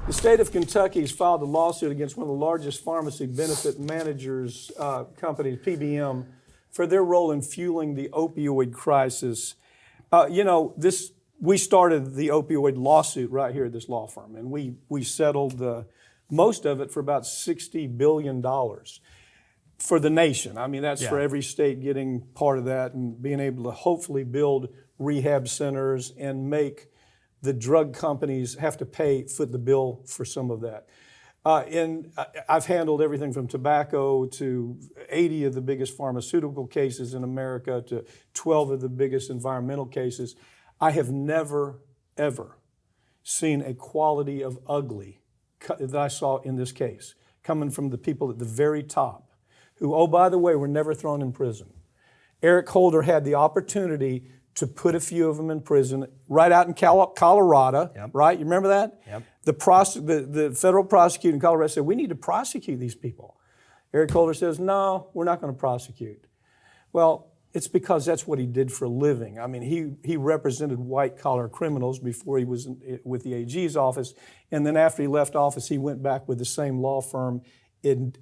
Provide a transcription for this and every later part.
The state of Kentucky has filed a lawsuit against one of the largest pharmacy benefit managers companies, PBM, for their role in fueling the opioid crisis. We started the opioid lawsuit right here at this law firm, and we settled most of it for about $60 billion for the nation. I mean, that's for every state getting part of that and being able to hopefully build rehab centers and make the drug companies have to foot the bill for some of that. And I've handled everything from tobacco to 80 of the biggest pharmaceutical cases in America to 12 of the biggest environmental cases. I have never, ever seen a quality of ugly that I saw in this case coming from the people at the very top who, oh, by the way, were never thrown in prison. Eric Holder had the opportunity to put a few of them in prison right out in Colorado, right? You remember that? Yep. The federal prosecutor in Colorado said, we need to prosecute these people. Eric Holder says, no, we're not going to prosecute. Well, it's because that's what he did for a living. I mean, he represented white-collar criminals before he was with the AG's office, and then after he left office, he went back with the same law firm in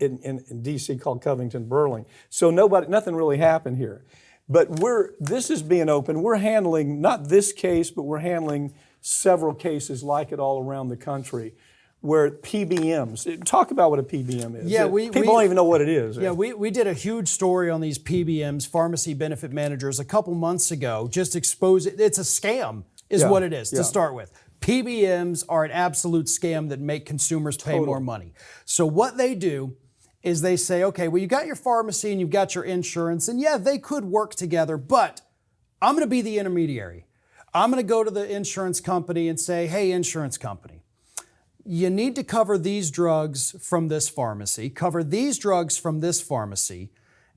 D.C. called Covington Burling. So nothing really happened here. But this is being open. We're handling not this case, but we're handling several cases like it all around the country where PBMs, talk about what a PBM is. Yeah, people don't even know what it is. Yeah, we did a huge story on these PBMs, pharmacy benefit managers, a couple months ago, just expose it. It's a scam is what it is to start with. PBMs are an absolute scam that make consumers pay more money. So what they do is they say, okay, well, you got your pharmacy and you've got your insurance, and yeah, they could work together, but I'm going to be the intermediary. I'm going to go to the insurance company and say, hey, insurance company, you need to cover these drugs from this pharmacy, cover these drugs from this pharmacy,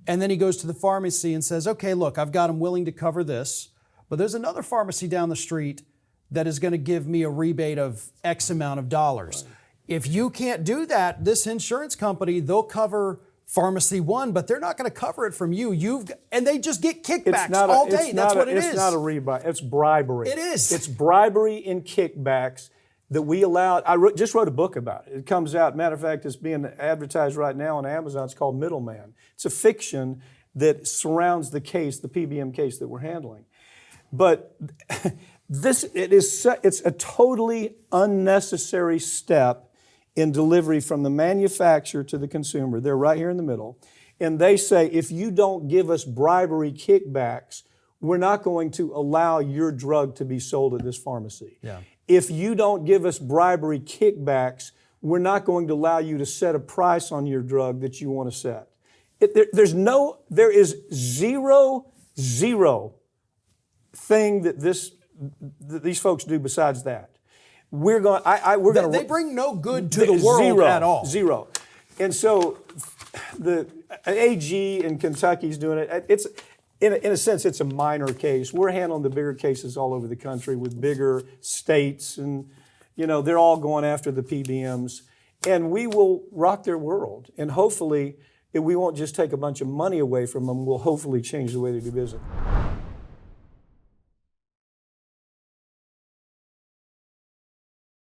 and then he goes to the pharmacy and says, okay, look, I've got them willing to cover this, but there's another pharmacy down the street that is going to give me a rebate of X amount of dollars. Right. If you can't do that, this insurance company, they'll cover pharmacy one, but they're not going to cover it from you. And they just get kickbacks all day. That's what it is. It's not a rebate. It's bribery. It is. It's bribery and kickbacks that we allowed. Just wrote a book about it. It comes out. Matter of fact, it's being advertised right now on Amazon. It's called Middleman. It's a fiction that surrounds the case, the PBM case that we're handling. But it's a totally unnecessary step in delivery from the manufacturer to the consumer. They're right here in the middle. And they say, if you don't give us bribery kickbacks, we're not going to allow your drug to be sold at this pharmacy. Yeah. If you don't give us bribery kickbacks, we're not going to allow you to set a price on your drug that you want to set. There is zero thing that these folks do besides that. They bring no good to the world at all. Zero. And so the AG in Kentucky is doing it. It's in a sense, it's a minor case. We're handling the bigger cases all over the country with bigger states, and they're all going after the PBMs. And we will rock their world. And hopefully, we won't just take a bunch of money away from them. We'll hopefully change the way they do business.